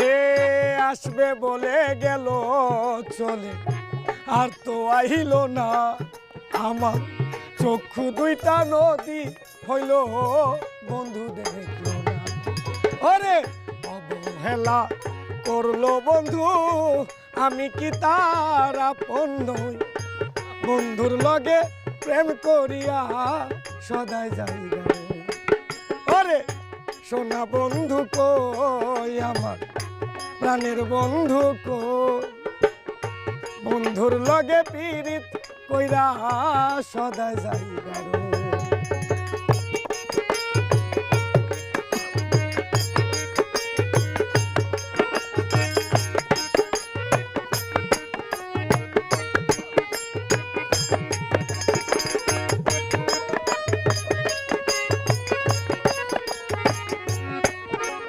সে আসবে বলে গেল চলে, আর তো আইল না। আমার চক্ষু দুইটা নদী হইল, বন্ধু দেখল না। ওরে অবহেলা করলো বন্ধু, আমি কি তার আপন নই? বন্ধুর লগে প্রেম করিয়া সদাই যাই গেল। ওরে সোনা বন্ধু কই, আমার প্রাণের বন্ধু কই? বন্ধুর লগে পীড়িত কইরা সদাই যাই গেল।